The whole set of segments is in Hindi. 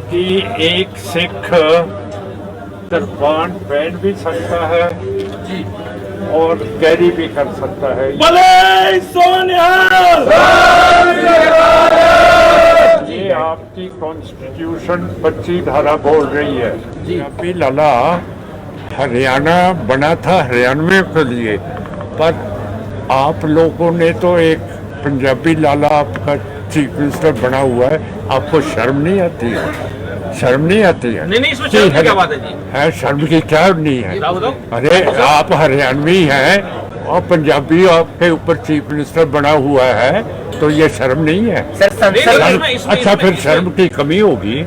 कि एक सिख कृपान पहन भी सकता है जी और कैरी भी कर सकता है। भले सोनिहाल। ये आपकी कॉन्स्टिट्यूशन 25 धारा बोल रही है। पंजाबी लाला हरियाणा बना था हरियाणवियों के लिए, पर आप लोगों ने तो एक पंजाबी लाला आपका चीफ मिनिस्टर बना हुआ है, आपको शर्म नहीं आती है? शर्म नहीं आती है? नहीं इसमें शर्म की क्या बात है जी? है शर्म की क्या नहीं है? अरे आप हरियाणवी हैं और पंजाबी आपके ऊपर चीफ मिनिस्टर बना हुआ है, तो ये शर्म नहीं है? अच्छा फिर शर्म की कमी होगी,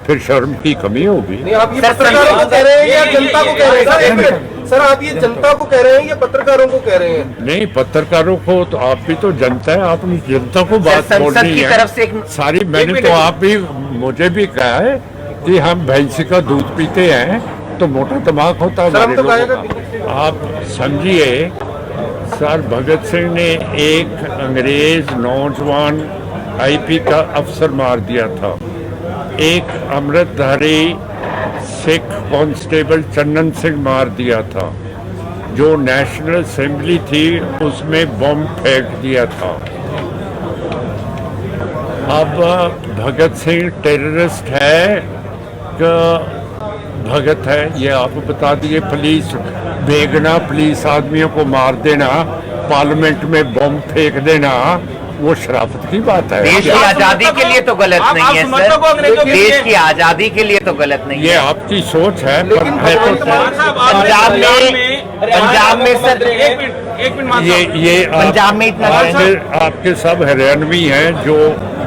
फिर शर्म की कमी होगी। नहीं, आप ये पत्रकारों को कह रहे हैं या जनता को कह रहे हैं? सर आप ये जनता को कह रहे हैं या पत्रकारों को कह रहे हैं? नहीं, पत्रकारों को तो आप भी तो जनता है, आपने जनता को बात बोलनी है सारी। मैंने तो आप भी मुझे भी कहा है कि हम भैंसी का दूध पीते हैं तो मोटा दिमाग होता है हमारे लोगों का। आप समझिए सर, भगत सिंह ने एक अंग्रेज नौजवान आईपी का अफसर मार दिया था, एक अमृतधारी सिख कांस्टेबल चन्नन सिंह मार दिया था, जो नेशनल असेंबली थी उसमें बम फेंक दिया था। अब भगत सिंह टेररिस्ट है कि भगत है, ये आप बता दिए। पुलिस भेजना, पुलिस आदमियों को मार देना, पार्लियामेंट में बम फेंक देना, वो शराफत की बात है। देश की आजादी के लिए तो गलत नहीं है सर, देश की आजादी के लिए तो गलत नहीं है। ये आपकी सोच है, पर है तो पंजाब में सर ये पंजाब में इतना आपके सब हरियाणवी हैं जो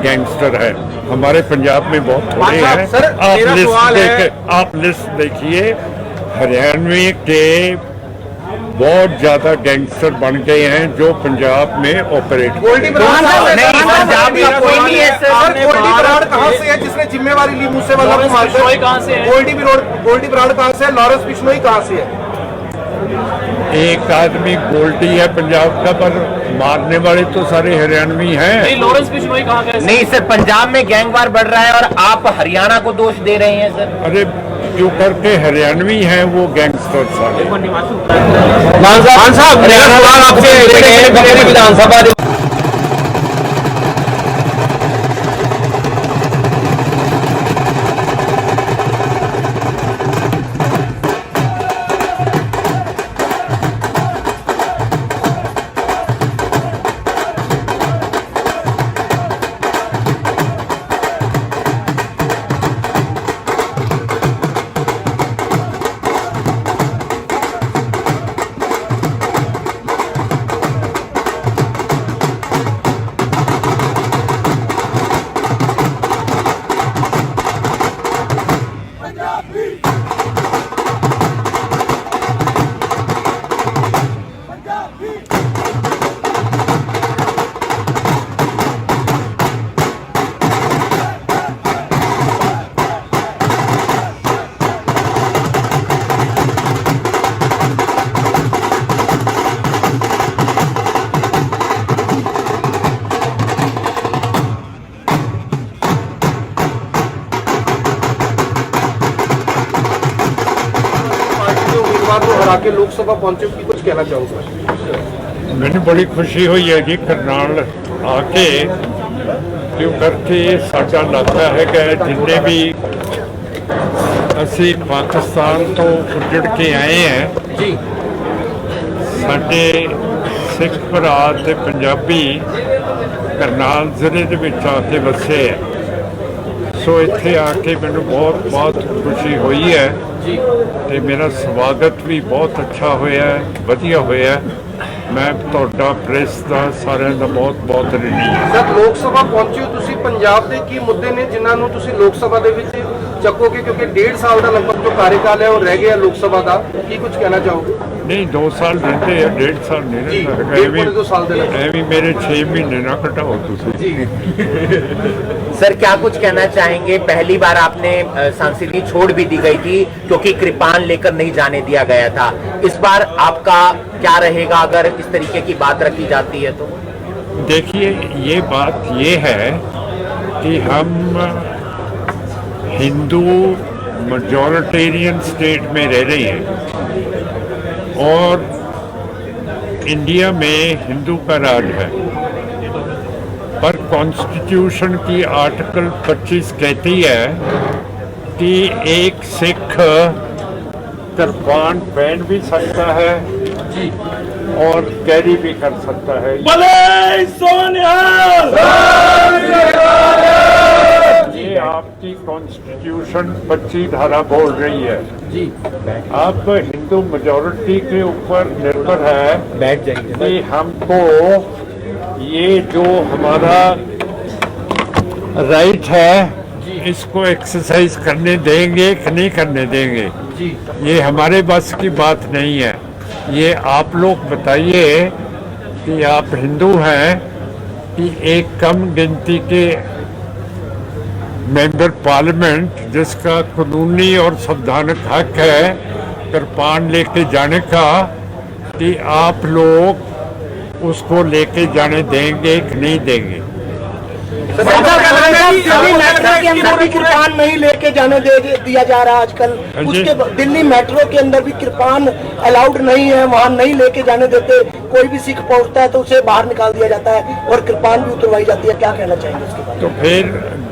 गैंगस्टर है, हमारे पंजाब में बहुत थोड़े हैं। आप लिस्ट देखिए, हरियाणवी के बहुत ज्यादा गैंगस्टर बन गए हैं जो पंजाब में ऑपरेट। गोल्डी बराड़ कहाँ से है जिसने जिम्मेवारी ली मूसेवाला को मारकर? गोल्डी बराड़ कहाँ से है? लॉरेंस बिश्नोई कहाँ से है? एक आदमी गोल्डी है पंजाब का, पर मारने वाले तो सारे हरियाणवी हैं। नहीं, लॉरेंस बिश्नोई कहाँ गए? नहीं सर, पंजाब में गैंगवार बढ़ रहा है और आप हरियाणा को दोष दे रहे हैं सर। अरे क्यों करके हरियाणवी हैं वो गैंगस्टर सारे। खान साहब आपसे विधानसभा के लोकसभा पहुंचे की कुछ कहना चाहूँगा? मैंने बड़ी खुशी हुई है जी करनाल आके, क्यों करके साडा लगता है कि जिन्ने भी असी पाकिस्तान तो उजड़ के आए हैं जी, साडे सिख भरा ते पंजाबी करनाल जिले दे विच आके बसे है। सो इत्थे आके मैनूं बहुत बहुत खुशी हुई है ਤੇ ਮੇਰਾ ਸਵਾਗਤ ਵੀ ਬਹੁਤ ਅੱਛਾ ਹੋਇਆ ਹੈ, ਵਧੀਆ ਹੋਇਆ ਹੈ। ਮੈਂ ਤੁਹਾਡਾ ਪ੍ਰੈਸ ਦਾ ਸਾਰਿਆਂ ਦਾ ਬਹੁਤ ਬਹੁਤ ਰਿਣੀ ਹਾਂ। ਸਰ ਲੋਕ ਸਭਾ ਪਹੁੰਚੇ ਹੋ ਤੁਸੀਂ, ਪੰਜਾਬ ਦੇ ਕੀ ਮੁੱਦੇ ਨੇ ਜਿਨ੍ਹਾਂ ਨੂੰ ਤੁਸੀਂ ਲੋਕ ਸਭਾ ਦੇ ਵਿੱਚ ਚੱਕੋਗੇ? ਕਿਉਂਕਿ 1.5 ਸਾਲ ਦਾ ਲਗਭਗ ਜੋ ਕਾਰਜਕਾਲ ਹੈ ਉਹ ਰਹਿ ਗਿਆ ਲੋਕ ਸਭਾ ਦਾ, ਕੀ ਕੁਝ ਕਹਿਣਾ ਚਾਹੋਗੇ? ਨਹੀਂ 2 ਸਾਲ ਰਹਿੰਦੇ ਆ, 1.5 ਸਾਲ ਨਹੀਂ ਰਹਿੰਦਾ। ਐਵੇਂ ਮੇਰੇ 6 ਮਹੀਨੇ ਨਾ ਘਟਾਓ ਤੁਸੀਂ। सर क्या कुछ कहना चाहेंगे? पहली बार आपने सांसदीय छोड़ भी दी गई थी क्योंकि कृपान लेकर नहीं जाने दिया गया था, इस बार आपका क्या रहेगा अगर इस तरीके की बात रखी जाती है तो? देखिए ये बात ये है कि हम हिंदू मेजॉरिटेरियन स्टेट में रह रही है और इंडिया में हिंदू का राज है, पर कॉन्स्टिट्यूशन की आर्टिकल 25 कहती है कि एक सिख कृपान पहन भी सकता है और कैरी भी कर सकता है। भले सोनिहाल। ये आपकी कॉन्स्टिट्यूशन 25 धारा बोल रही है जी। आप हिंदू मेजॉरिटी के ऊपर निर्भर है बैठ जाइए कि हमको ये जो हमारा राइट है इसको एक्सरसाइज करने देंगे कि नहीं करने देंगे जी। ये हमारे बस की बात नहीं है। ये आप लोग बताइए कि आप हिंदू हैं कि एक कम गिनती के मेंबर पार्लियामेंट जिसका कानूनी और संवैधानिक हक है कृपान लेके जाने का, कि आप लोग उसको लेके जाने देंगे कि नहीं देंगे? कृपान नहीं लेके जाने दिया जा रहा आजकल। उसके दिल्ली मेट्रो के अंदर भी कृपान अलाउड नहीं है, वहाँ नहीं लेके जाने देते। कोई भी सिख पहुंचता है तो उसे बाहर निकाल दिया जाता है और कृपान भी उतरवाई जाती है। क्या कहना चाहेंगे उसके बारे में? तो फिर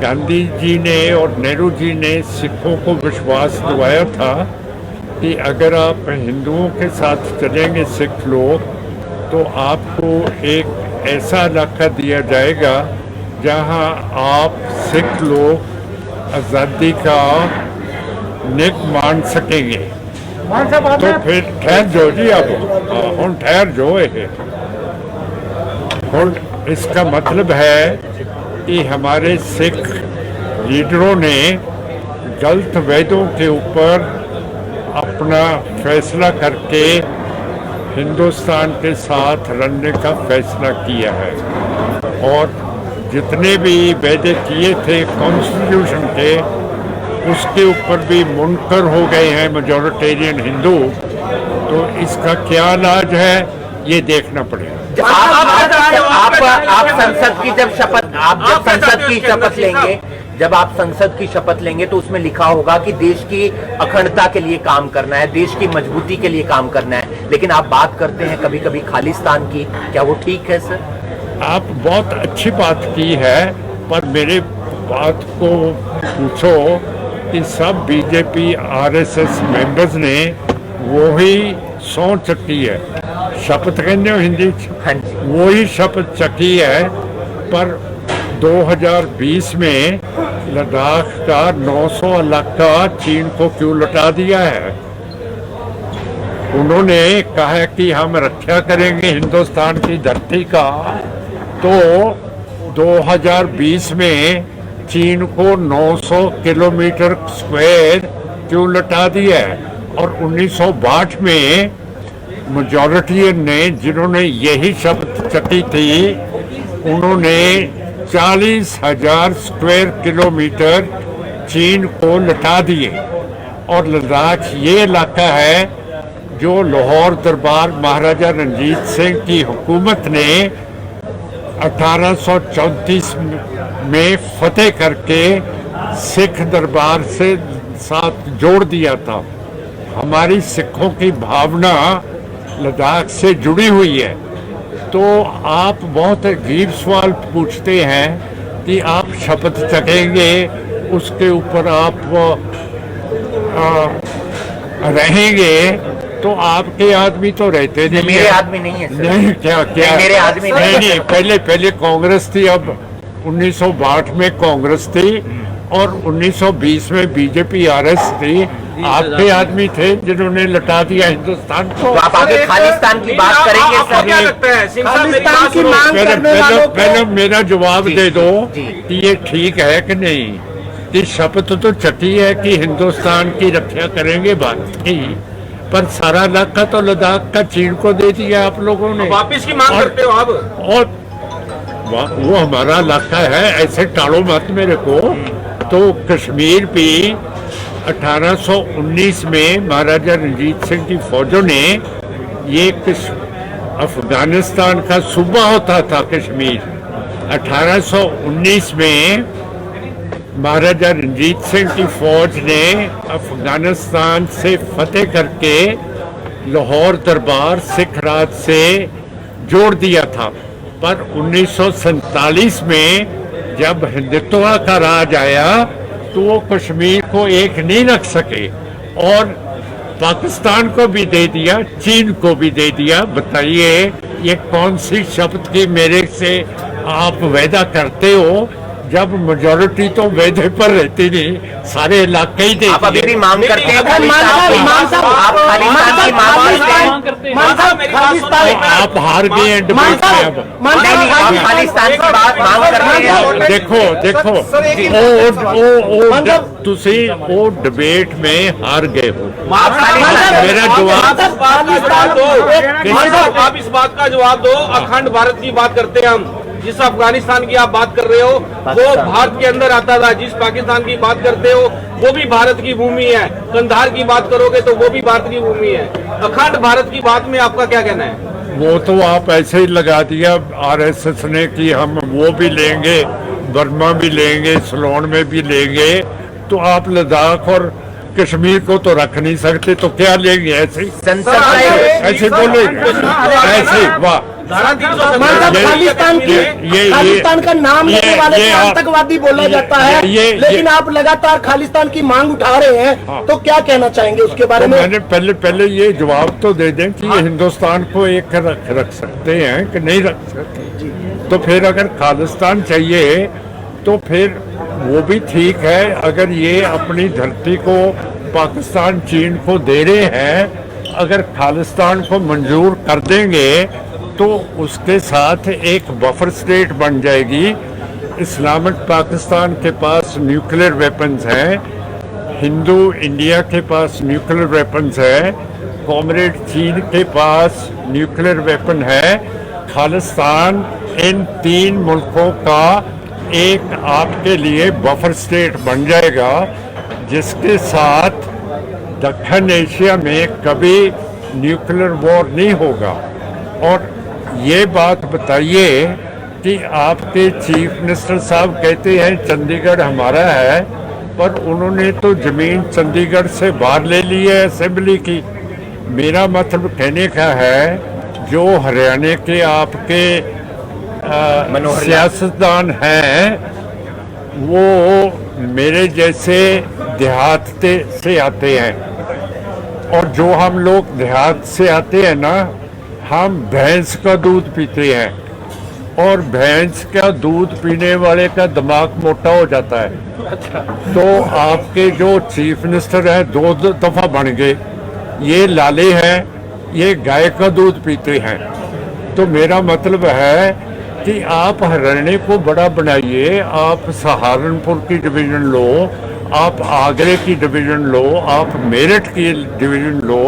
गांधी जी ने और नेहरू जी ने सिखों को विश्वास दिलाया था कि अगर आप हिंदुओं के साथ चलेंगे सिख लोग तो आपको एक ऐसा इलाका दिया जाएगा जहां आप सिख लोग आज़ादी का निक मान सकेंगे। तो फिर ठहर जो जी अब हम ठहर जो है। इसका मतलब है कि हमारे सिख लीडरों ने गलत वेदों के ऊपर अपना फैसला करके हिंदुस्तान के साथ लड़ने का फैसला किया है और जितने भी वादे किए थे कॉन्स्टिट्यूशन के उसके ऊपर भी मुनकर हो गए हैं मेजॉरिटेरियन हिंदू। तो इसका क्या इलाज है ये देखना पड़ेगा। आप संसद की जब संसद की शपथ लेंगे तो उसमें लिखा होगा कि देश की अखंडता के लिए काम करना है, देश की मजबूती के लिए काम करना है, लेकिन आप बात करते हैं कभी कभी खालिस्तान की। क्या वो ठीक है सर? आप बहुत अच्छी बात की है, पर मेरे बात को पूछो कि सब बीजेपी आरएसएस मेंबर्स ने वही सौं चकी है, शपथ कहते हो हिंदी, वही शपथ चकी है। पर 2020 में लद्दाख का 900 इलाका चीन को क्यों लौटा दिया है? उन्होंने कहा कि हम रक्षा करेंगे हिंदुस्तान की धरती का, तो 2020 में चीन को 900 किलोमीटर स्क्वायर क्यों लौटा दिया है? और 1962 में मेजॉरिटियन ने जिन्होंने यही शपथ चकी थी उन्होंने 40,000 स्क्वायर किलोमीटर चीन को लौटा दिए। और लद्दाख ये इलाका है जो लाहौर दरबार महाराजा रंजीत सिंह की हुकूमत ने 1834 में फतेह करके सिख दरबार से साथ जोड़ दिया था। हमारी सिखों की भावना लद्दाख से जुड़ी हुई है। तो आप बहुत अजीब सवाल पूछते हैं कि आप शपथ चखेंगे उसके ऊपर आप रहेंगे, तो आपके आदमी तो रहते नहीं। मेरे आदमी नहीं है सर। नहीं क्या क्या मेरे आदमी नहीं, पहले कांग्रेस थी, अब 1962 में कांग्रेस थी और 1920 में बीजेपी आरएस थी। आपके आदमी थे जिन्होंने लौटा दिया हिंदुस्तान को। तो आप आगे खालिस्तान की बात करेंगे सर? क्या लगता है खालिस्तान की मांग करने वालों को पहले मेरा जवाब दे दो कि ये ठीक है कि नहीं। कि शपथ तो चटी है कि हिंदुस्तान की रक्षा करेंगे भारत की, पर सारा इलाका तो लद्दाख का चीन को दे दिया आप लोगों ने। वापस की मांग करते हो आप? और वो हमारा इलाका है, ऐसे टालो मत मेरे को। तो कश्मीर भी 1819 में महाराजा रंजीत सिंह की फौजों ने, ये अफगानिस्तान का सूबा होता था कश्मीर, 1819 में महाराजा रंजीत सिंह की फौज ने अफगानिस्तान से फतेह करके लाहौर दरबार सिख राज से जोड़ दिया था, पर 1947 में जब हिंदुत्व का राज आया तो वो कश्मीर को एक नहीं रख सके और पाकिस्तान को भी दे दिया, चीन को भी दे दिया। बताइए ये कौन सी शब्द की मेरे से आप वादा करते हो, जब मेजोरिटी तो वादे पर रहती नहीं, सारे इलाके ही आप अभी भी देखिए। मांग करते हैं खालिस्तान की? आप खालिस्तान की मांग करते हैं? आप हार गए हैं डिबेट में अब। नहीं, आप खालिस्तान की बात मांग करते हैं? देखो तुसी वो डिबेट में हार गए हो। मेरा जवाब आप इस बात का जवाब दो। अखंड भारत की बात करते हैं हम। जिस अफगानिस्तान की आप बात कर रहे हो वो भारत के अंदर आता था, जिस पाकिस्तान की बात करते हो वो भी भारत की भूमि है, कंधार की बात करोगे तो वो भी भारत की भूमि है। अखंड भारत की बात में आपका क्या कहना है? वो तो आप ऐसे ही लगा दिया आरएसएस ने कि हम वो भी लेंगे, बर्मा भी लेंगे, सिलोन में भी लेंगे, तो आप लद्दाख और कश्मीर को तो रख नहीं सकते, तो क्या लेंगे? ऐसे ऐसे बोलेंगे ऐसे? वाह, खालिस्तान का नाम लेने वाले को आतंकवादी बोला जाता है, लेकिन आप लगातार खालिस्तान की मांग उठा रहे हैं, तो क्या कहना चाहेंगे उसके बारे में? मैंने पहले ये जवाब तो दे दें कि ये हिंदुस्तान को एक रख सकते हैं कि नहीं रख सकते। तो फिर अगर खालिस्तान चाहिए तो फिर वो भी ठीक है। अगर ये अपनी धरती को पाकिस्तान चीन को दे रहे हैं, अगर खालिस्तान को मंजूर कर देंगे तो उसके साथ एक बफर स्टेट बन जाएगी। इस्लामिक पाकिस्तान के पास न्यूक्लियर वेपन्स हैं, हिंदू इंडिया के पास न्यूक्लियर वेपन्स है, कॉमरेड चीन के पास न्यूक्लियर वेपन है। खालिस्तान इन तीन मुल्कों का एक आपके लिए बफर स्टेट बन जाएगा, जिसके साथ दक्षिण एशिया में कभी न्यूक्लियर वॉर नहीं होगा। और ये बात बताइए कि आपके चीफ मिनिस्टर साहब कहते हैं चंडीगढ़ हमारा है, पर उन्होंने तो जमीन चंडीगढ़ से बाहर ले ली है असेंबली की। मेरा मतलब कहने का है जो हरियाणा के आपके सियासतदान हैं वो मेरे जैसे देहात से आते हैं, और जो हम लोग देहात से आते हैं ना, हम भैंस का दूध पीते हैं, और भैंस का दूध पीने वाले का दिमाग मोटा हो जाता है। तो आपके जो चीफ मिनिस्टर हैं 2 दफा बन गए, ये लाले हैं, ये गाय का दूध पीते हैं। तो मेरा मतलब है कि आप हरियाणा को बड़ा बनाइए, आप सहारनपुर की डिवीजन लो, आप आगरे की डिवीजन लो, आप मेरठ की डिवीजन लो,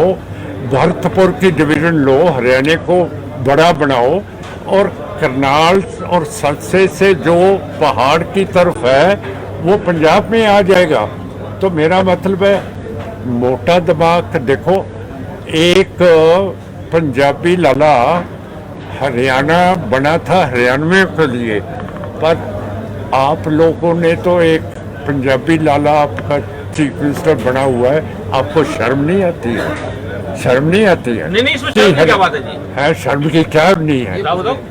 भरतपुर की डिवीजन लो, हरियाणा को बड़ा बनाओ, और करनाल और सरसे से जो पहाड़ की तरफ है वो पंजाब में आ जाएगा। तो मेरा मतलब है मोटा दिमाग। देखो, एक पंजाबी लाला हरियाणा बना था हरियाणवियों के लिए, पर आप लोगों ने तो एक पंजाबी लाला आपका चीफ मिनिस्टर बना हुआ है, आपको शर्म नहीं आती है? शर्म नहीं आती है? नहीं, इसमें शर्म की क्या बात है जी? है, शर्म की क्या नहीं है?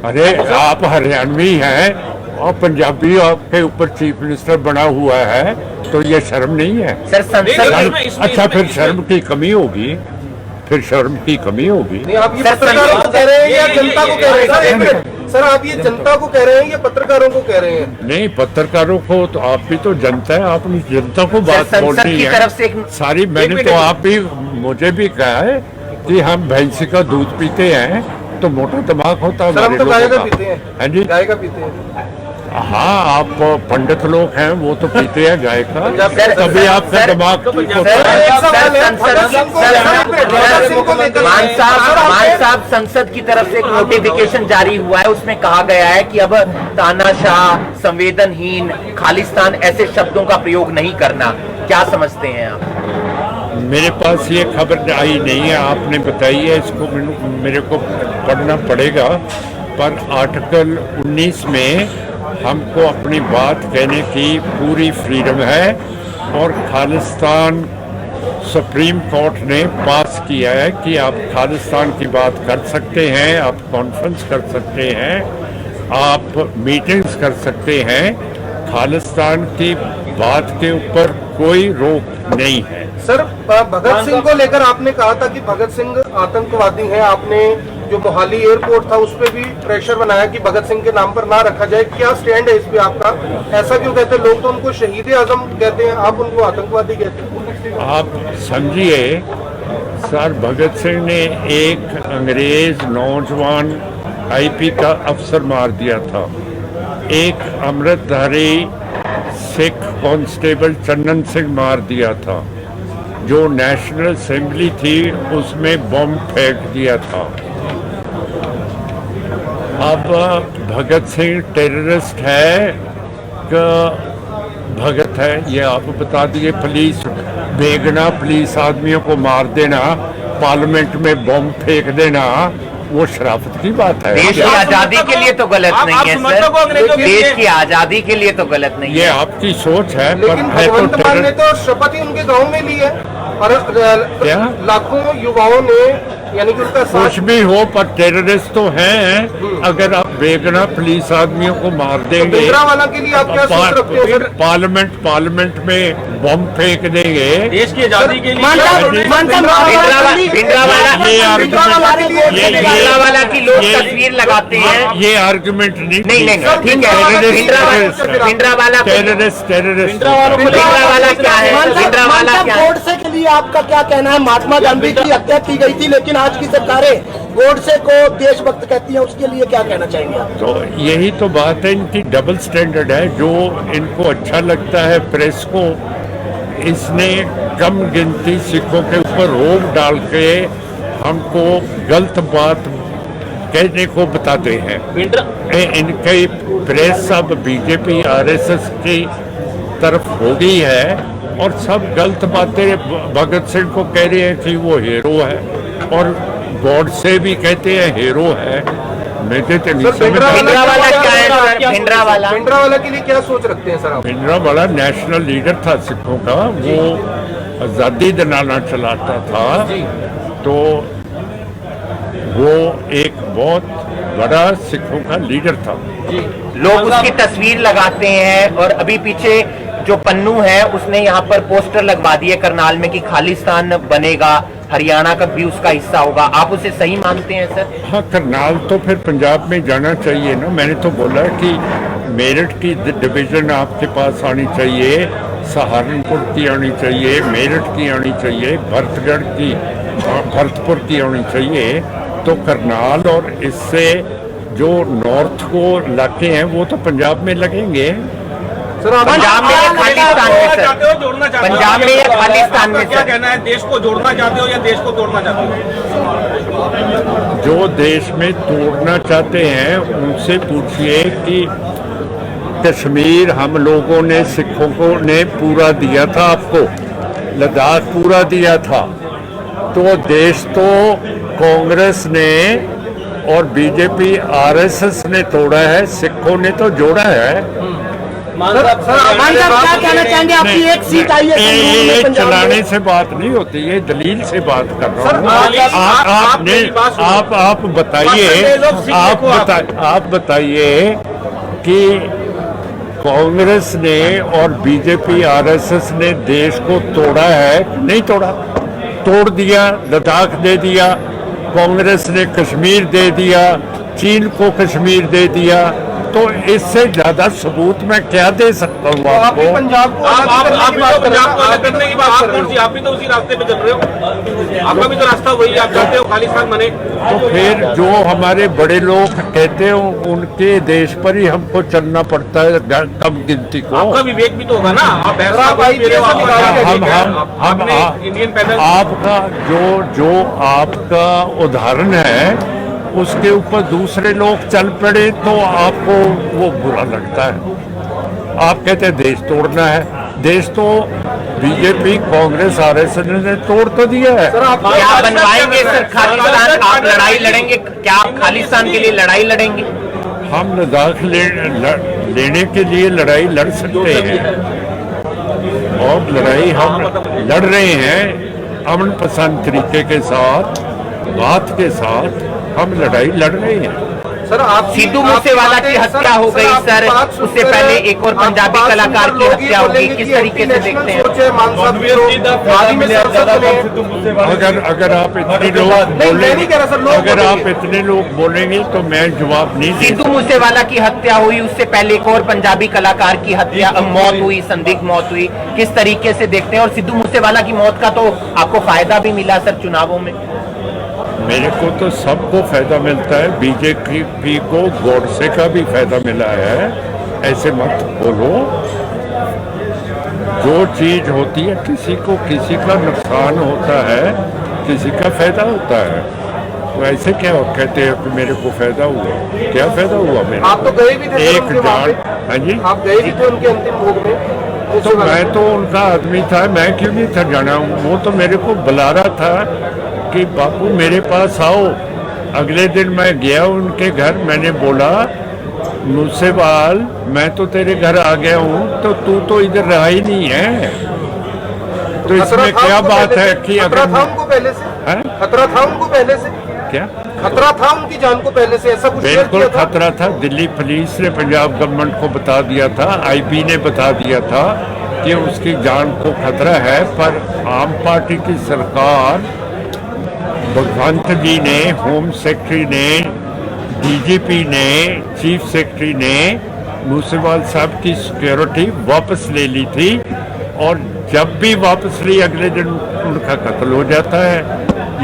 अरे आप हरियाणवी हैं और पंजाबी आपके ऊपर चीफ मिनिस्टर बना हुआ है, तो ये शर्म नहीं है? अच्छा, फिर शर्म की कमी होगी, फिर शर्म की कमी होगी। नहीं, आप ये पत्रकारों को कह रहे हैं या जनता को कह रहे हैं? सर, आप ये जनता को कह रहे हैं या पत्रकारों को कह रहे हैं? नहीं, पत्रकारों को तो आप भी तो जनता है, आपने जनता को बात बोलनी है सारी। मैंने तो आप भी मुझे भी कहा है कि हम भैंसी का दूध पीते हैं, तो मोटा दिमाग होता है हमारे लोगों का। हाँ जी, गाय का पीते हैं। हाँ, आप पंडित लोग हैं वो तो पीते हैं गाय का, तभी आपका दिमाग ठीक होता है। मान साहब, संसद की तरफ से एक नोटिफिकेशन जारी हुआ है, उसमें कहा गया है कि अब तानाशाह, संवेदनहीन, खालिस्तान ऐसे शब्दों का प्रयोग नहीं करना। क्या समझते हैं आप? मेरे पास ये खबर आई नहीं है, आपने बताई है, इसको मेरे को पढ़ना पड़ेगा। पर आर्टिकल 19 में हमको अपनी बात कहने की पूरी फ्रीडम है और खालिस्तान सुप्रीम कोर्ट ने पास किया है कि आप खालिस्तान की बात कर सकते हैं, आप कॉन्फ्रेंस कर सकते हैं, आप मीटिंग्स कर सकते हैं। खालिस्तान की बात के ऊपर कोई रोक नहीं है। सर, भगत सिंह को लेकर आपने कहा था कि भगत सिंह आतंकवादी हैं। आपने जो मोहाली एयरपोर्ट था उस पर भी प्रेशर बनाया कि भगत सिंह के नाम पर ना रखा जाए। क्या स्टैंड है इस पे आपका? ऐसा क्यों कहते हैं लोग? तो उनको शहीद आजम कहते हैं, आप उनको आतंकवादी कहते हैं। आप समझिए सर, भगत सिंह ने एक अंग्रेज नौजवान आईपी का अफसर मार दिया था। एक अमृतधारी सिख कांस्टेबल चंदन सिंह मार दिया था। जो नेशनल असेंबली थी उसमें बम फेंक दिया था। अब भगत सिंह टेररिस्ट है कि भगत है, ये आप बता दिए। पुलिस बेगना पुलिस आदमियों को मार देना, पार्लियामेंट में बम फेंक देना, वो शराफत की बात है। देश की आजादी के लिए तो गलत नहीं है सर, देश की आजादी के लिए तो गलत नहीं ये आपकी सोच है। लेकिन पर है भगवंत तो मान ने तो शपथ ही उनके गांव में ली है और क्या? लाखों युवाओं ने, यानी कि उनका कुछ भी हो, पर टेररिस्ट तो हैं। अगर आप बेगना पुलिस आदमियों को मार देंगे, भिंडरावाला के लिए आप क्या सोच रखते हो सर? पार्लियामेंट में बम फेंक देंगे। देश की आजादी के लिए भिंडरावाला की लोग तस्वीर लगाते हैं। ये आर्गुमेंट नहीं, ठीक है। भिंडरावाला टेररिस्ट भिंडरावाला क्या है? भिंडरावाला क्या है? गोडसे के लिए आपका क्या कहना है? महात्मा गांधी की हत्या की गई थी, लेकिन आज की सरकारें गोडसे को देशभक्त कहती है, उसके लिए क्या कहना चाहेंगे आप? तो यही तो बात है, इनकी डबल स्टैंडर्ड है। जो इनको अच्छा लगता है प्रेस को, इसने कम गिनती सिखों के ऊपर रोक डाल के हमको गलत बात कहने को बताते हैं। इनकी प्रेस अब बीजेपी आरएसएस की तरफ हो गई है और सब गलत बातें भगत सिंह को कह रहे हैं कि वो हीरो है, और गॉडसे भी कहते हैं हीरो है। मुझे तो नहीं समझ। भिंडरावाला क्या है सर? भिंडरावाला के लिए क्या सोच रखते हैं सर आप? भिंडरावाला नेशनल लीडर था सिखों का, वो आजादी दिलाना चलाता था, तो वो एक बहुत बड़ा सिखों का लीडर था। लोग उसकी तस्वीर लगाते हैं और अभी पीछे जो पन्नू है उसने यहाँ पर पोस्टर लगवा दिए करनाल में कि खालिस्तान बनेगा, हरियाणा का भी उसका हिस्सा होगा। आप उसे सही मानते हैं सर? हाँ, करनाल तो फिर पंजाब में जाना चाहिए ना। मैंने तो बोला कि मेरठ की डिवीजन आपके पास आनी चाहिए, सहारनपुर की आनी चाहिए, मेरठ की आनी चाहिए, भरतगढ़ की, भरतपुर की आनी चाहिए। तो करनाल और इससे जो नॉर्थ को इलाके हैं वो तो पंजाब में लगेंगे। सर आप पंजाब में या खालिस्तान में सर? जोड़ना चाहते हो? पंजाब में या खालिस्तान में क्या सर? कहना है? देश को जोड़ना चाहते हो या देश को तोड़ना चाहते हो? जो देश में तोड़ना चाहते हैं उनसे पूछिए कि कश्मीर हम लोगों ने, सिखों को ने पूरा दिया था आपको, लद्दाख पूरा दिया था। तो देश तो कांग्रेस ने और बीजेपी आरएसएस ने तोड़ा है, सिखों ने तो जोड़ा है। क्या कहना चाहेंगे? आपकी एक सीट आई है संगरूर में, पंजाब में। चलाने से बात नहीं होती, ये दलील से बात कर रहा हूँ। आप बताइए, आप बताइए कि कांग्रेस ने और बीजेपी आरएसएस ने देश को तोड़ा है? नहीं तोड़ा। तोड़ दिया, लद्दाख दे दिया, कांग्रेस ने कश्मीर दे दिया, चीन को कश्मीर दे दिया। तो इससे ज्यादा सबूत मैं क्या दे सकता हूँ आपको? पंजाब को आप पंजाब को अलग करने की बात कर रहे हो, आप भी तो उसी रास्ते पे चल रहे हो। आपका भी तो रास्ता वही, आप चाहते हो खालिस्तान बने। तो फिर जो हमारे बड़े लोग कहते हैं उनके देश पर ही हमको चलना पड़ता है, कम गिनती को। आपका विवेक भी तो होगा ना। आप इंडियन पैनल, आपका जो आपका उदाहरण है उसके ऊपर दूसरे लोग चल पड़े तो आपको वो बुरा लगता है। आप कहते हैं देश तोड़ना है, देश तो बीजेपी कांग्रेस आरएसएस ने तोड़ तो दिया है। क्या बनवाएंगे सर खालिस्तान? आप लड़ाई लड़ेंगे क्या? आप खालिस्तान के लिए लड़ाई लड़ेंगे? हम लद्दाख लेने के लिए लड़ाई लड़ सकते हैं और लड़ाई हम लड़ रहे हैं अमन पसंद तरीके के साथ, बात के साथ हम लड़ाई लड़ रहे हैं। सर आप सिद्धू मूसेवाला की हत्या हो गई सर, उससे पहले एक और पंजाबी कलाकार की हत्या हो गई, किस तरीके से देखते हैं? अगर आप इतने लोग बोलेंगे, अगर आप इतने लोग बोलेंगे तो मैं जवाब नहीं दे। सिद्धू मूसेवाला की हत्या हुई, उससे पहले एक और पंजाबी कलाकार की हत्या मौत हुई, संदिग्ध मौत हुई, किस तरीके से देखते हैं? और सिद्धू मूसेवाला की मौत का तो आपको फायदा भी मिला सर चुनावों में। मेरे को तो सबको फायदा मिलता है, बीजेपी को गोडसे का भी फायदा मिला है, ऐसे मत बोलो। जो चीज होती है किसी का नुकसान होता है, किसी का फायदा होता है, तो ऐसे क्या कहते हैं कि मेरे को फायदा हुआ? क्या फायदा हुआ मेरा? आप तो गए भी थे एक जान। हाँ जी, आप गए भी थे उनके अंतिम भोग में। तो मैं तो उनका आदमी था, मैं क्यों नहीं था जाना? वो तो मेरे को बुला रहा था कि बापू मेरे पास आओ। अगले दिन मैं गया उनके घर, मैंने बोला मूसेवाल मैं तो तेरे घर आ गया हूँ, तो तू तो इधर रहा ही नहीं है, तो इसमें क्या बात है कि खतरा था उनको पहले से? खतरा था उनको पहले से? क्या खतरा था उनकी जान को पहले से? ऐसा कुछ बिल्कुल खतरा था। दिल्ली पुलिस ने पंजाब गवर्नमेंट को बता दिया था, आईबी ने बता दिया था कि उसकी जान को खतरा है, पर आम पार्टी की सरकार, भगवंत जी ने, होम सेक्रेटरी ने, डीजीपी ने, चीफ सेक्रेटरी ने मूसेवाल साहब की सिक्योरिटी वापस ले ली थी, और जब भी वापस ली अगले दिन उनका कत्ल हो जाता है।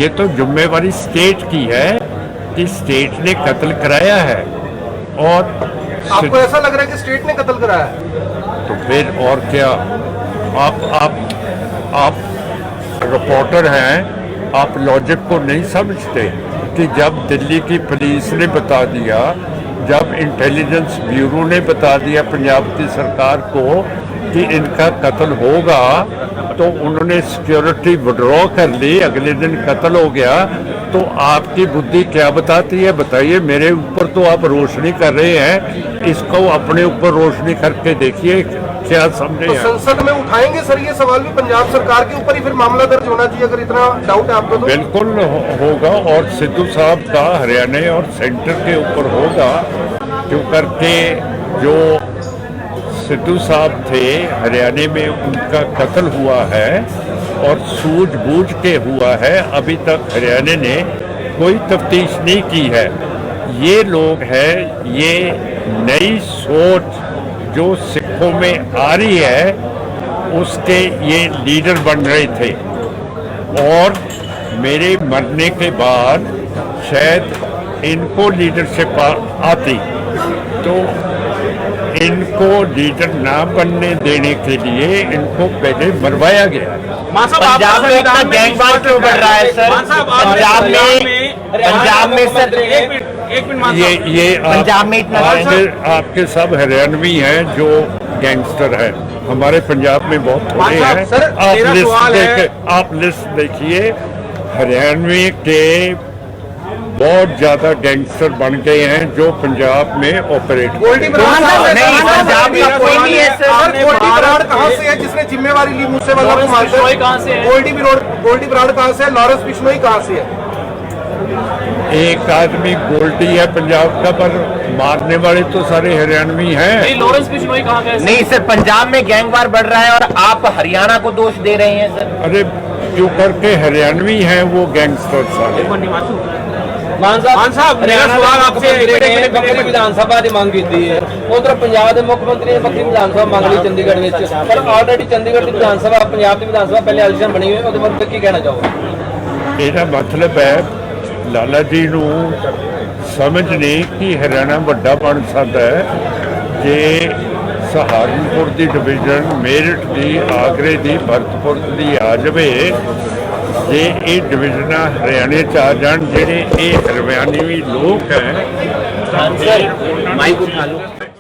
ये तो जिम्मेवारी स्टेट की है कि स्टेट ने कत्ल कराया है। और आपको ऐसा लग रहा है कि स्टेट ने कत्ल कराया है? तो फिर और क्या? आप रिपोर्टर हैं, आप लॉजिक को नहीं समझते कि जब दिल्ली की पुलिस ने बता दिया, जब इंटेलिजेंस ब्यूरो ने बता दिया पंजाब की सरकार को कि इनका कत्ल होगा, तो उन्होंने सिक्योरिटी विड्रॉ कर ली, अगले दिन कत्ल हो गया, तो आपकी बुद्धि क्या बताती है? बताइए। मेरे ऊपर तो आप रोशनी कर रहे हैं, इसको अपने ऊपर रोशनी करके देखिए, क्या समझे? तो संसद में उठाएंगे सर ये सवाल भी, पंजाब सरकार के ऊपर ही फिर मामला दर्ज होना चाहिए अगर इतना डाउट है आपको? तो बिल्कुल होगा, और सिद्धू साहब का हरियाणा और सेंटर के ऊपर होगा, क्यों करके जो सिद्धू साहब थे हरियाणा में, उनका कत्ल हुआ है और सूझबूझ के हुआ है। अभी तक हरियाणा ने कोई तफ्तीश नहीं की है। ये लोग हैं, ये नई सोच जो सिखों में आ रही है, उसके ये लीडर बन रहे थे, और मेरे मरने के बाद शायद इनको लीडरशिप आती, तो इनको लीडर ना बनने देने के लिए इनको पहले मरवाया गया। पंजाब में इतना गैंगवार क्यों बढ़ रहा है सर? पंजाब में सर ये पंजाब में इतना आपके सब हरियाणवी हैं जो गैंगस्टर हैं, हमारे पंजाब में बहुत थोड़े हैं। आप लिस्ट देखिए, हरियाणवी के बहुत ज्यादा गैंगस्टर बन गए हैं जो पंजाब में ऑपरेट। गोल्डी बराड़ पंजाब में कोई नहीं है सर। गोल्डी बराड़ कहाँ से है जिसने जिम्मेवारी ली मूसेवाला को मारकर? कहाँ से है? गोल्डी बराड़ कहाँ से है? लॉरेंस बिश्नोई कहाँ से है? एक आदमी गोल्डी है पंजाब का, पर मारने वाले तो सारे हरियाणवी हैं। लॉरेंस बिश्नोई कहाँ गए? नहीं सर, पंजाब में गैंगवार बढ़ रहा है और आप हरियाणा को दोष दे रहे हैं सर। अरे क्यों करके हरियाणवी हैं वो गैंगस्टर सारे। मान साहब मेरा सवाल आपसे बखरी विधानसभा की मांग की है, उधर पंजाब के मुख्यमंत्री ने बखरी विधानसभा मांग ली चंडीगढ़ में, पर ऑलरेडी चंडीगढ़ की विधानसभा पंजाब की विधानसभा पहले इलेक्शन बनी हुई, उस बारे की कहना चाहोगे? ਇਹਦਾ मतलब है लाला जी ਨੂੰ समझ नहीं कि हरियाणा ਵੱਡਾ ਬਣ ਸਕਦਾ ਹੈ ਜੇ सहारनपुर की डिवीजन, मेरठ की, आगरे की, भरतपुर की आ जाए, जे ये डिवीजन हरियाणे च आ जान जेडे ये हरियाणवी लोग हैं। माइक उठा लो।